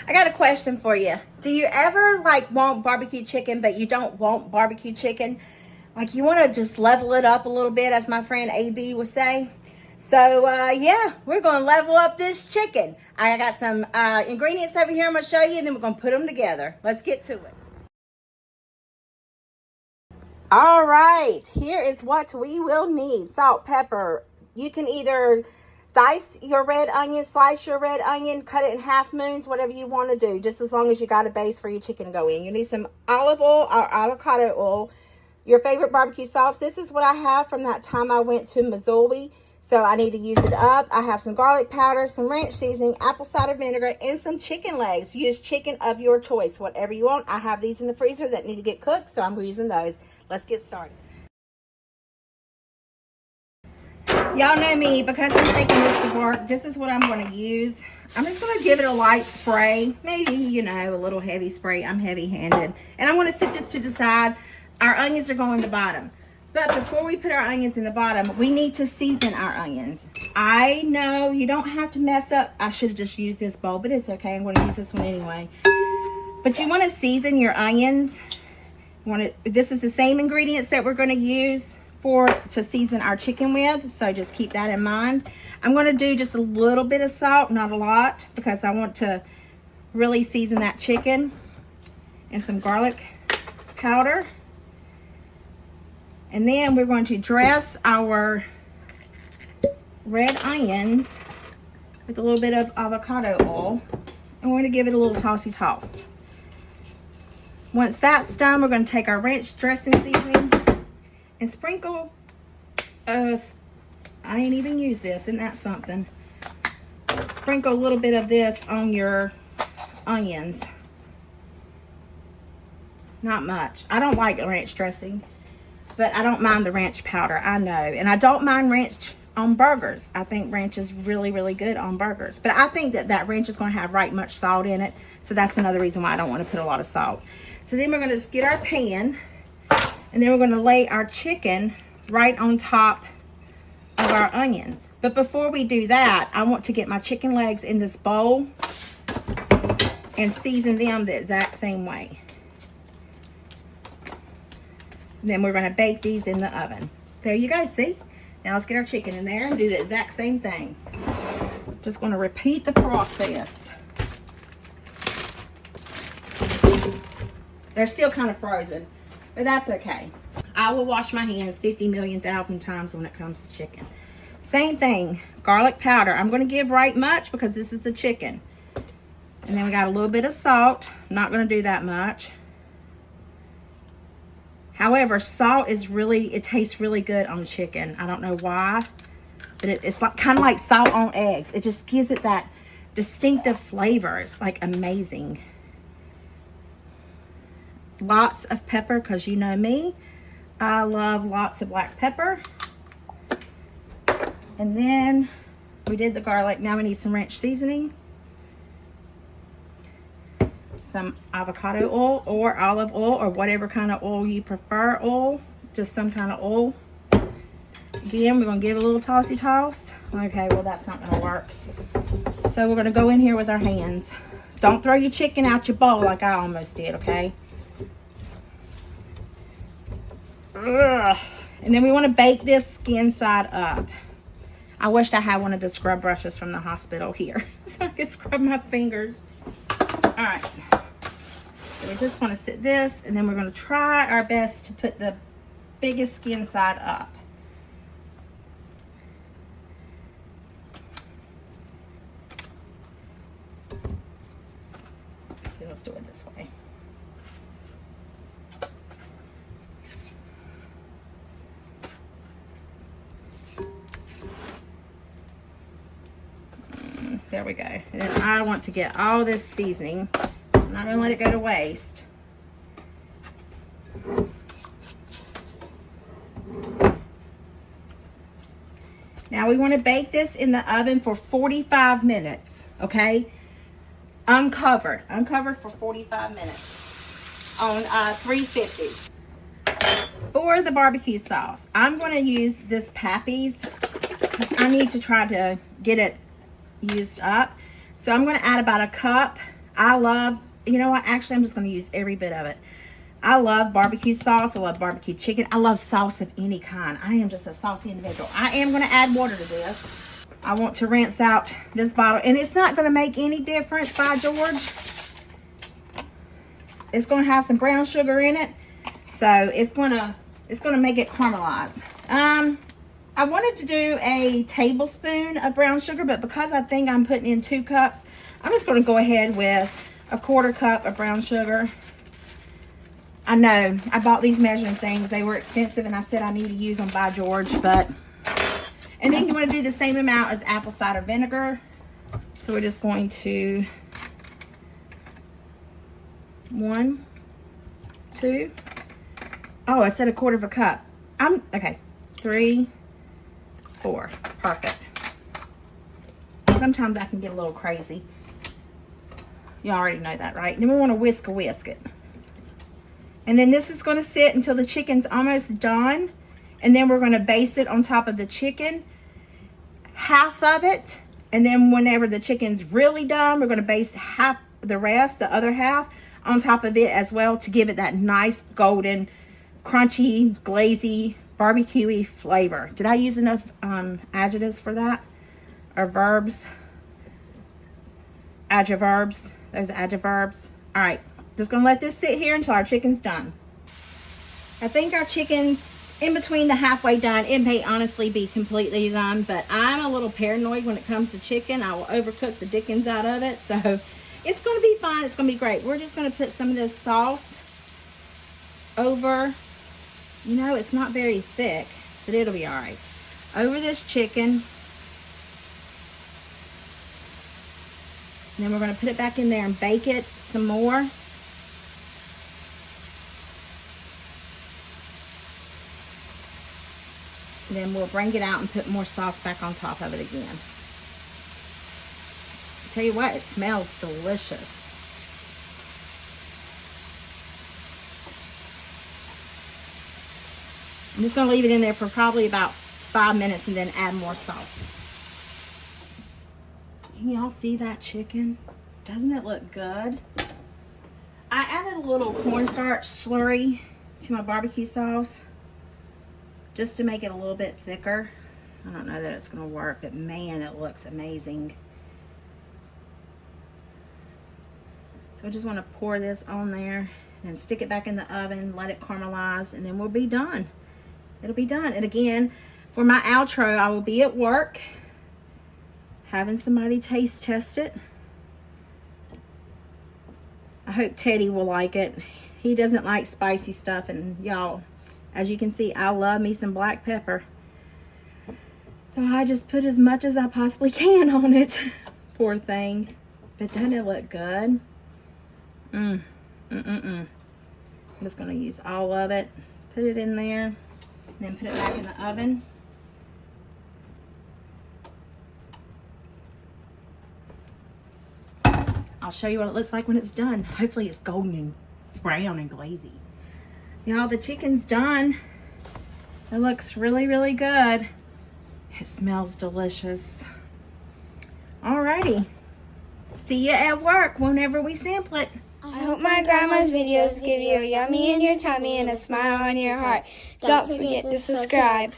I got a question for you. Do you ever like want barbecue chicken, but you don't want barbecue chicken? Like you want to just level it up a little bit, as my friend AB would say. So yeah, we're going to level up this chicken. I got some ingredients over here I'm going to show you, and then we're going to put them together. Let's get to it. All right, here is what we will need. Salt, pepper. You can either dice your red onion, slice your red onion, cut it in half moons, whatever you want to do, just as long as you got a base for your chicken to go in. You need some olive oil or avocado oil, your favorite barbecue sauce. This is what I have from that time I went to Missouri, so I need to use it up. I have some garlic powder, some ranch seasoning, apple cider vinegar, and some chicken legs. Use chicken of your choice, whatever you want. I have these in the freezer that need to get cooked, so I'm using those. Let's get started. Y'all know me, because I'm taking this to work, this is what I'm going to use. I'm just going to give it a light spray, maybe, you know, a little heavy spray. I'm heavy-handed. And I'm going to set this to the side. Our onions are going to the bottom. But before we put our onions in the bottom, we need to season our onions. I know you don't have to mess up. I should have just used this bowl, but it's okay. I'm going to use this one anyway. But you want to season your onions. This is the same ingredients that we're going to use to season our chicken with, so just keep that in mind. I'm going to do just a little bit of salt, not a lot, because I want to really season that chicken, and some garlic powder. And then we're going to dress our red onions with a little bit of avocado oil, and we're going to give it a little tossy toss. Once that's done, we're going to take our ranch dressing seasoning and sprinkle, I ain't even used this, isn't that something? Sprinkle a little bit of this on your onions. Not much. I don't like ranch dressing, but I don't mind the ranch powder, I know. And I don't mind ranch on burgers. I think ranch is really, really good on burgers. But I think that ranch is going to have right much salt in it, so that's another reason why I don't want to put a lot of salt. So then we're going to just get our pan, and then we're going to lay our chicken right on top of our onions. But before we do that, I want to get my chicken legs in this bowl and season them the exact same way. And then we're going to bake these in the oven. There you go, see? Now let's get our chicken in there and do the exact same thing. Just going to repeat the process. They're still kind of frozen, but that's okay. I will wash my hands 50 million thousand times when it comes to chicken. Same thing, garlic powder. I'm going to give right much because this is the chicken. And then we got a little bit of salt. I'm not going to do that much. However, salt is really, it tastes really good on chicken. I don't know why, but it's like kind of like salt on eggs. It just gives it that distinctive flavor. It's like amazing. Lots of pepper, because you know me, I love lots of black pepper. And then we did the garlic. Now we need some ranch seasoning, some avocado oil or olive oil, or whatever kind of oil you prefer. Oil, just some kind of oil. Again, we're going to give it a little tossy toss. Okay, well that's not going to work. So we're going to go in here with our hands. Don't throw your chicken out your bowl like I almost did, okay? Ugh. And then we want to bake this skin side up. I wished I had one of the scrub brushes from the hospital here so I could scrub my fingers. All right. So we just want to sit this, and then we're going to try our best to put the biggest skin side up. So let's do it this way. There we go. And then I want to get all this seasoning. I'm not going to let it go to waste. Now we want to bake this in the oven for 45 minutes, okay? Uncovered for 45 minutes on 350. For the barbecue sauce, I'm going to use this Pappy's. I need to try to get it used up. So I'm going to add about a cup I love, you know what, actually I'm just going to use every bit of it. I love barbecue sauce. I love barbecue chicken. I love sauce of any kind. I am just a saucy individual. I am going to add water to this. I want to rinse out this bottle. And it's not going to make any difference, by George. It's going to have some brown sugar in it. So it's going to make it caramelize. I wanted to do a tablespoon of brown sugar, but because I think I'm putting in 2 cups, I'm just going to go ahead with a 1/4 cup of brown sugar. I know, I bought these measuring things. They were expensive, and I said I need to use them, by George, but... And then you want to do the same amount as apple cider vinegar. So we're just going to... 1, 2... Oh, I said a 1/4 cup. Okay. 3, 4. Perfect. Sometimes I can get a little crazy. You already know that, right? Then we want to whisk it. And then this is going to sit until the chicken's almost done. And then we're going to baste it on top of the chicken. Half of it. And then whenever the chicken's really done, we're going to baste half the rest, the other half, on top of it as well to give it that nice golden, crunchy, glazy, barbecue-y flavor. Did I use enough adjectives for that? Or verbs? Adverbs. Those adverbs. All right. Just going to let this sit here until our chicken's done. I think our chicken's in between the halfway done. It may honestly be completely done, but I'm a little paranoid when it comes to chicken. I will overcook the dickens out of it. So it's going to be fine. It's going to be great. We're just going to put some of this sauce over. You know, it's not very thick, but it'll be all right. Over this chicken. And then we're going to put it back in there and bake it some more. And then we'll bring it out and put more sauce back on top of it again. I tell you what, it smells delicious. I'm just going to leave it in there for probably about 5 minutes and then add more sauce. Can y'all see that chicken? Doesn't it look good? I added a little cornstarch slurry to my barbecue sauce just to make it a little bit thicker. I don't know that it's going to work, but man, it looks amazing. So I just want to pour this on there and stick it back in the oven, let it caramelize, and then we'll be done. It'll be done. And again, for my outro, I will be at work having somebody taste test it. I hope Teddy will like it. He doesn't like spicy stuff, and y'all, as you can see, I love me some black pepper. So I just put as much as I possibly can on it. Poor thing. But doesn't it look good? I'm just going to use all of it. Put it in there. And then put it back in the oven. I'll show you what it looks like when it's done. Hopefully it's golden and brown and glazy. Y'all, the chicken's done. It looks really, really good. It smells delicious. Alrighty. See you at work whenever we sample it. I hope my grandma's videos give you a yummy in your tummy and a smile on your heart. Don't forget to subscribe.